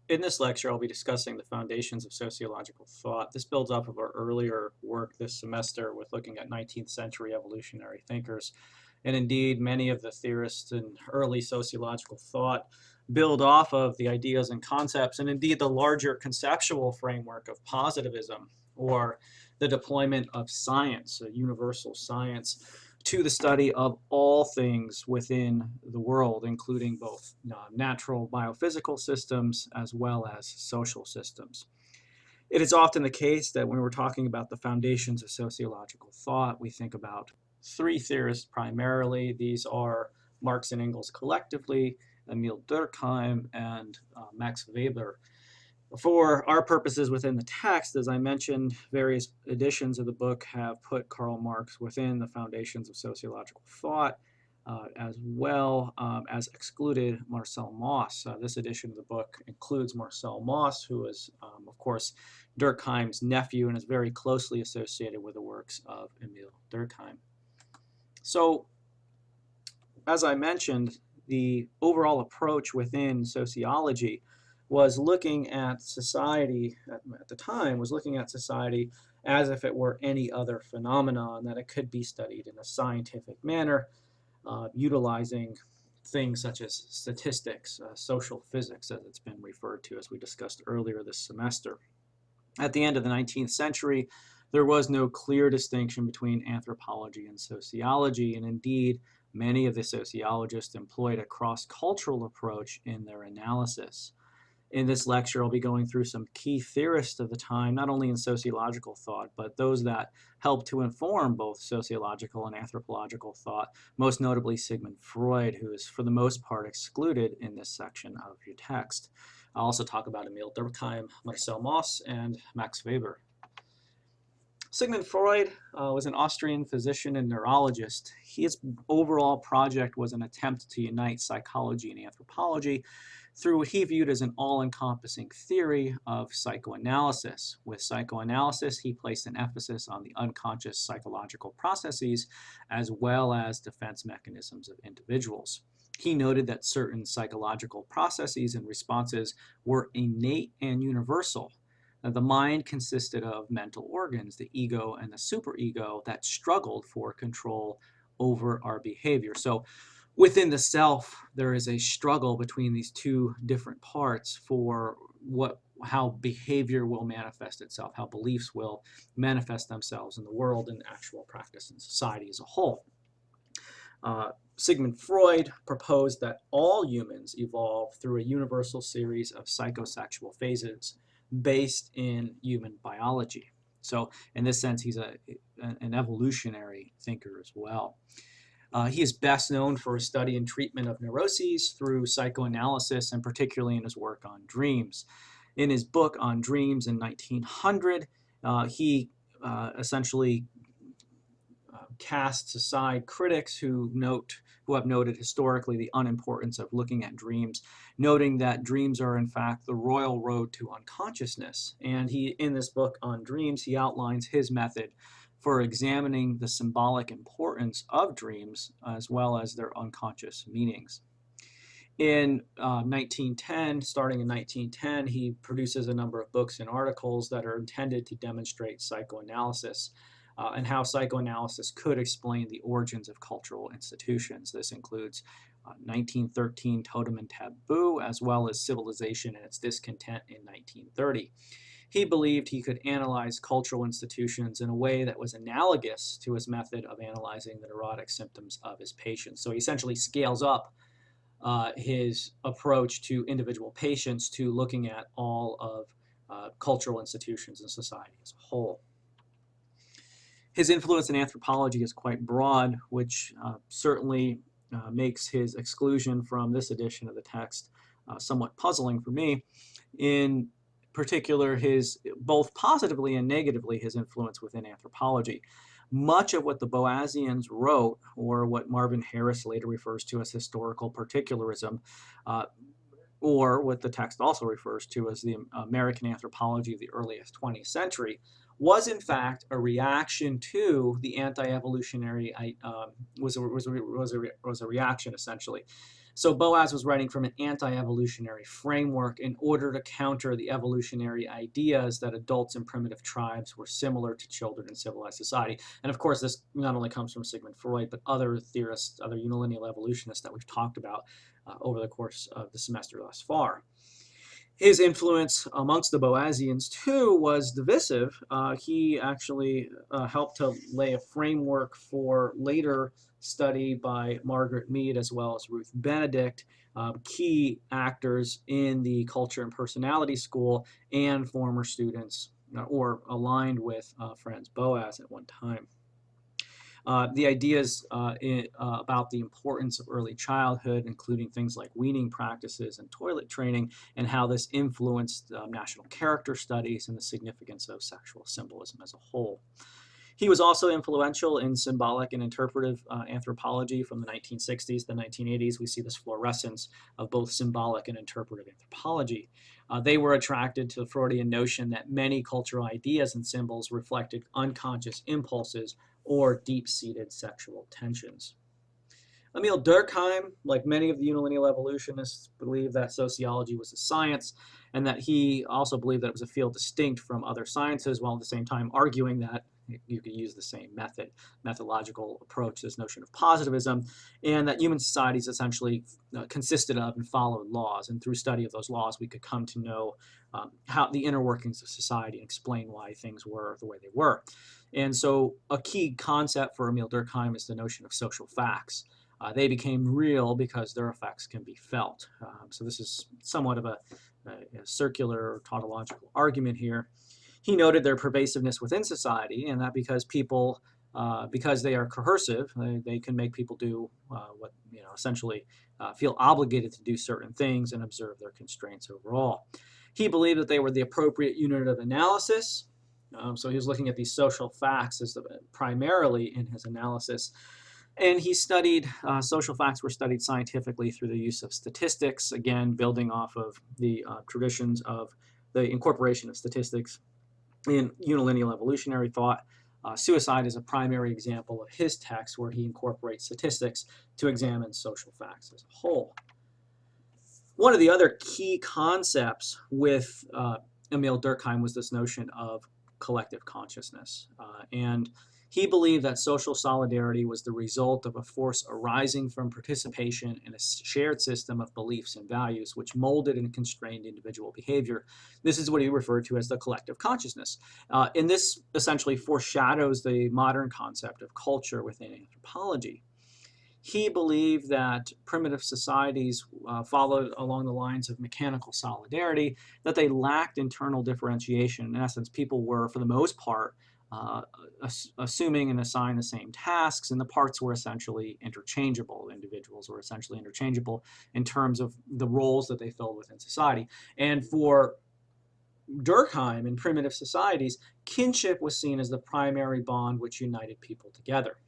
In this lecture, I'll be discussing the foundations of sociological thought. This builds off of our earlier work this semester with looking at 19th century evolutionary thinkers. And indeed, many of the theorists in early sociological thought build off of the ideas and concepts, and indeed the larger conceptual framework of positivism, or the deployment of science, a universal science, to the study of all things within the world, including both natural biophysical systems as well as social systems. It is often the case that when we're talking about the foundations of sociological thought, we think about three theorists primarily. These are Marx and Engels collectively, Emile Durkheim, and Max Weber. For our purposes within the text, as I mentioned, various editions of the book have put Karl Marx within the foundations of sociological thought, as well as excluded Marcel Mauss. This edition of the book includes Marcel Mauss, who is, of course, Durkheim's nephew and is very closely associated with the works of Emile Durkheim. So, as I mentioned, the overall approach within sociology was looking at society, at the time, was looking at society as if it were any other phenomenon, that it could be studied in a scientific manner, utilizing things such as statistics, social physics, as it's been referred to, as we discussed earlier this semester. At the end of the 19th century, there was no clear distinction between anthropology and sociology, and indeed, many of the sociologists employed a cross-cultural approach in their analysis. In this lecture, I'll be going through some key theorists of the time, not only in sociological thought, but those that helped to inform both sociological and anthropological thought, most notably Sigmund Freud, who is for the most part excluded in this section of your text. I'll also talk about Emile Durkheim, Marcel Mauss, and Max Weber. Sigmund Freud was an Austrian physician and neurologist. His overall project was an attempt to unite psychology and anthropology through what he viewed as an all-encompassing theory of psychoanalysis. With psychoanalysis, he placed an emphasis on the unconscious psychological processes as well as defense mechanisms of individuals. He noted that certain psychological processes and responses were innate and universal. The mind consisted of mental organs, the ego and the superego, that struggled for control over our behavior. So within the self, there is a struggle between these two different parts for how behavior will manifest itself, how beliefs will manifest themselves in the world and actual practice in society as a whole. Sigmund Freud proposed that all humans evolve through a universal series of psychosexual phases based in human biology. So in this sense, he's an evolutionary thinker as well. He is best known for his study and treatment of neuroses through psychoanalysis, and particularly in his work on dreams. In his book on dreams in 1900, he essentially casts aside critics who have noted historically the unimportance of looking at dreams, noting that dreams are in fact the royal road to unconsciousness. And in this book on dreams, he outlines his method for examining the symbolic importance of dreams as well as their unconscious meanings. In 1910, starting in 1910, he produces a number of books and articles that are intended to demonstrate psychoanalysis and how psychoanalysis could explain the origins of cultural institutions. This includes 1913 Totem and Taboo, as well as Civilization and its Discontent in 1930. He believed he could analyze cultural institutions in a way that was analogous to his method of analyzing the neurotic symptoms of his patients. So he essentially scales up his approach to individual patients to looking at all of cultural institutions in society as a whole. His influence in anthropology is quite broad, which certainly makes his exclusion from this edition of the text somewhat puzzling for me. In particular, both positively and negatively, his influence within anthropology. Much of what the Boasians wrote, or what Marvin Harris later refers to as historical particularism, or what the text also refers to as the American anthropology of the earliest 20th century, was in fact a reaction to the anti-evolutionary, was a reaction essentially So Boas was writing from an anti-evolutionary framework in order to counter the evolutionary ideas that adults in primitive tribes were similar to children in civilized society. And of course, this not only comes from Sigmund Freud, but other theorists, other unilineal evolutionists that we've talked about over the course of the semester thus far. His influence amongst the Boasians, too, was divisive. He actually helped to lay a framework for later study by Margaret Mead as well as Ruth Benedict, key actors in the Culture and Personality School and former students or aligned with Franz Boas at one time. The ideas about the importance of early childhood, including things like weaning practices and toilet training, and how this influenced national character studies and the significance of sexual symbolism as a whole. He was also influential in symbolic and interpretive anthropology from the 1960s to the 1980s. We see this fluorescence of both symbolic and interpretive anthropology. They were attracted to the Freudian notion that many cultural ideas and symbols reflected unconscious impulses or deep-seated sexual tensions. Emile Durkheim, like many of the unilineal evolutionists, believed that sociology was a science, and that he also believed that it was a field distinct from other sciences, while at the same time arguing that you could use the same methodological approach, this notion of positivism, and that human societies essentially consisted of and followed laws. And through study of those laws, we could come to know how the inner workings of society and explain why things were the way they were. And so a key concept for Emile Durkheim is the notion of social facts. They became real because their effects can be felt. So this is somewhat of a circular tautological argument here. He noted their pervasiveness within society, and that because people, because they are coercive, they can make people do what, essentially feel obligated to do certain things and observe their constraints overall. He believed that they were the appropriate unit of analysis. So he was looking at these social facts as primarily in his analysis. And he studied, social facts were studied scientifically through the use of statistics, again, building off of the traditions of the incorporation of statistics in unilineal evolutionary thought. Suicide is a primary example of his text where he incorporates statistics to examine social facts as a whole. One of the other key concepts with Emile Durkheim was this notion of collective consciousness. And he believed that social solidarity was the result of a force arising from participation in a shared system of beliefs and values which molded and constrained individual behavior. This is what he referred to as the collective consciousness. And this essentially foreshadows the modern concept of culture within anthropology. He believed that primitive societies followed along the lines of mechanical solidarity, that they lacked internal differentiation. In essence, people were, for the most part, assuming and assigning the same tasks, and the parts were essentially interchangeable. Individuals were essentially interchangeable in terms of the roles that they filled within society. And for Durkheim, in primitive societies, kinship was seen as the primary bond which united people together.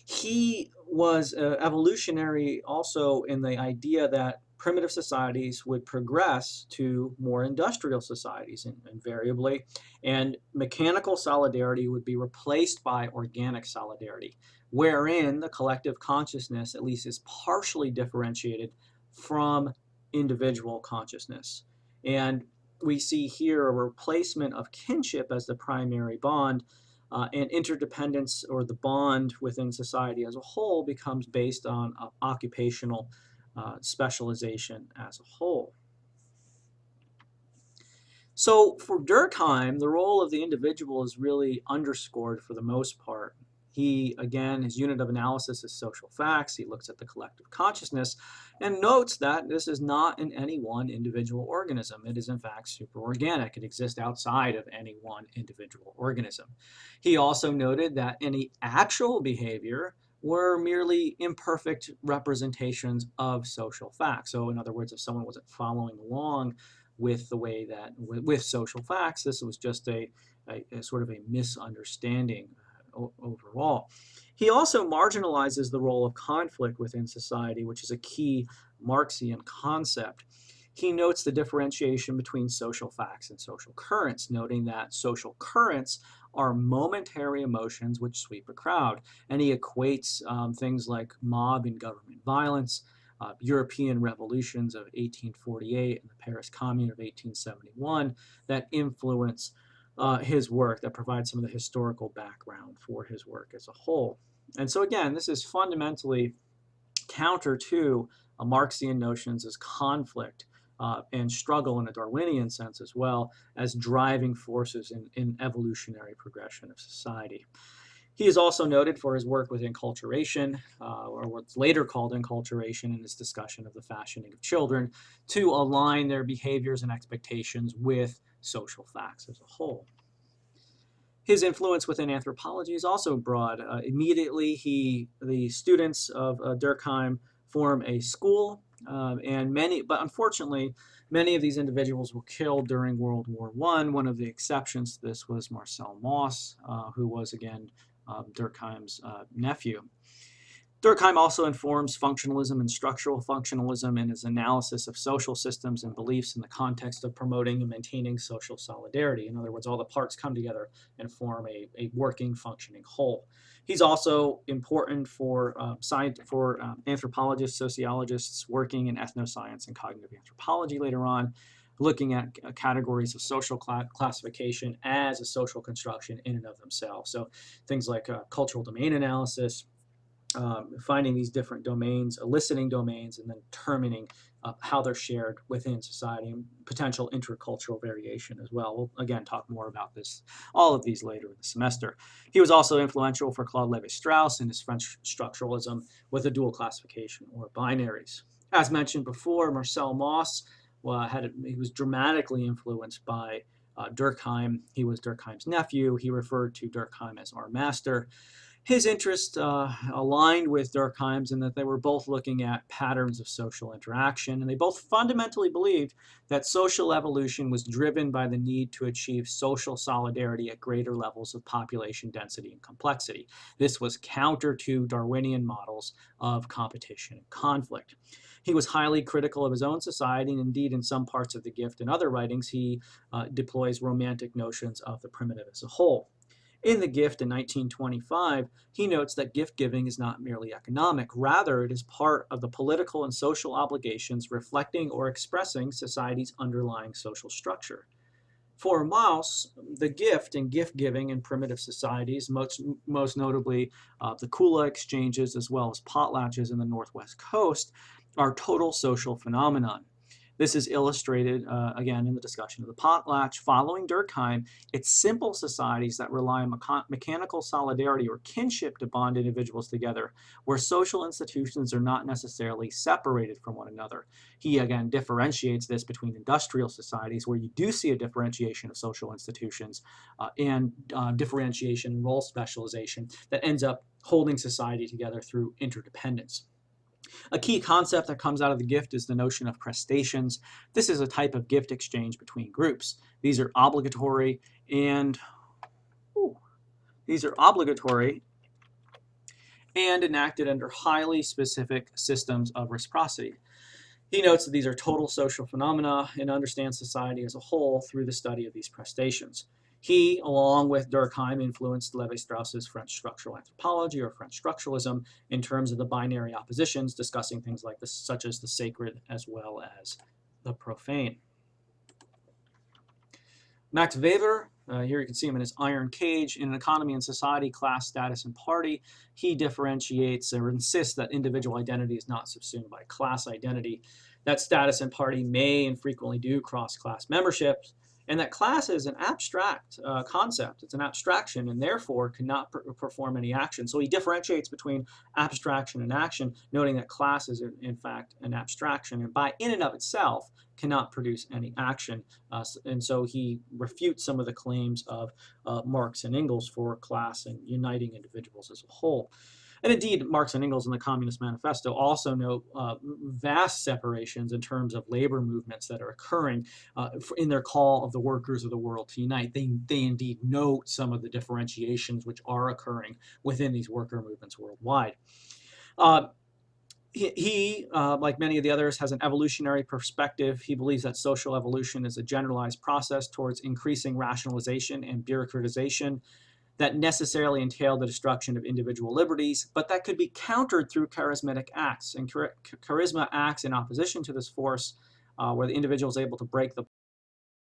He was evolutionary also in the idea that primitive societies would progress to more industrial societies invariably, and mechanical solidarity would be replaced by organic solidarity, wherein the collective consciousness at least is partially differentiated from individual consciousness. And we see here a replacement of kinship as the primary bond, and interdependence, or the bond within society as a whole, becomes based on occupational specialization as a whole. So for Durkheim, the role of the individual is really underscored for the most part. He, again, his unit of analysis is social facts. He looks at the collective consciousness and notes that this is not in any one individual organism. It is, in fact, superorganic. It exists outside of any one individual organism. He also noted that any actual behavior were merely imperfect representations of social facts. So, in other words, if someone wasn't following along with the way that, with social facts, this was just a sort of a misunderstanding overall. He also marginalizes the role of conflict within society, which is a key Marxian concept. He notes the differentiation between social facts and social currents, noting that social currents are momentary emotions which sweep a crowd. And he equates things like mob and government violence European revolutions of 1848 and the Paris Commune of 1871 that influence his work, that provide some of the historical background for his work as a whole. And so again, this is fundamentally counter to Marxian notions as conflict and struggle in a Darwinian sense as well as driving forces in evolutionary progression of society. He is also noted for his work with enculturation, or what's later called enculturation in his discussion of the fashioning of children, to align their behaviors and expectations with social facts as a whole. His influence within anthropology is also broad. Immediately, the students of Durkheim form a school, but unfortunately, many of these individuals were killed during World War I. One of the exceptions to this was Marcel Mauss, who was again Durkheim's nephew. Durkheim also informs functionalism and structural functionalism in his analysis of social systems and beliefs in the context of promoting and maintaining social solidarity. In other words, all the parts come together and form a working, functioning whole. He's also important for anthropologists, sociologists working in ethnoscience and cognitive anthropology later on, looking at categories of social classification as a social construction in and of themselves. So things like cultural domain analysis, finding these different domains, eliciting domains, and then determining how they're shared within society and potential intercultural variation as well. We'll again talk more about all of these later in the semester. He was also influential for Claude Lévi-Strauss in his French structuralism with a dual classification or binaries. As mentioned before, Marcel Mauss he was dramatically influenced by Durkheim. He was Durkheim's nephew. He referred to Durkheim as our master. His interest aligned with Durkheim's in that they were both looking at patterns of social interaction, and they both fundamentally believed that social evolution was driven by the need to achieve social solidarity at greater levels of population density and complexity. This was counter to Darwinian models of competition and conflict. He was highly critical of his own society, and indeed in some parts of The Gift and other writings, he deploys romantic notions of the primitive as a whole. In The Gift in 1925, he notes that gift giving is not merely economic. Rather, it is part of the political and social obligations reflecting or expressing society's underlying social structure. For Mauss, the gift and gift giving in primitive societies, most notably the Kula exchanges as well as potlatches in the Northwest Coast, are total social phenomenon. This is illustrated, again, in the discussion of the potlatch. Following Durkheim, it's simple societies that rely on mechanical solidarity or kinship to bond individuals together, where social institutions are not necessarily separated from one another. He, again, differentiates this between industrial societies, where you do see a differentiation of social institutions and differentiation and role specialization that ends up holding society together through interdependence. A key concept that comes out of The Gift is the notion of prestations. This is a type of gift exchange between groups. These are obligatory and enacted under highly specific systems of reciprocity. He notes that these are total social phenomena and understands society as a whole through the study of these prestations. He, along with Durkheim, influenced Lévi-Strauss's French structural anthropology or French structuralism in terms of the binary oppositions, discussing things like this, such as the sacred as well as the profane. Max Weber, here you can see him in his Iron Cage. In An Economy and Society, Class, Status, and Party, he differentiates or insists that individual identity is not subsumed by class identity, that status and party may and frequently do cross class memberships, and that class is an abstract concept. It's an abstraction and therefore cannot perform any action. So he differentiates between abstraction and action, noting that class is in fact an abstraction and by in and of itself cannot produce any action. And so he refutes some of the claims of Marx and Engels for class and uniting individuals as a whole. And indeed, Marx and Engels in the Communist Manifesto also note vast separations in terms of labor movements that are occurring in their call of the workers of the world to unite. They indeed note some of the differentiations which are occurring within these worker movements worldwide. He, like many of the others, has an evolutionary perspective. He believes that social evolution is a generalized process towards increasing rationalization and bureaucratization. that necessarily entail the destruction of individual liberties, but that could be countered through charismatic acts. And charisma acts in opposition to this force, where the individual is able to break the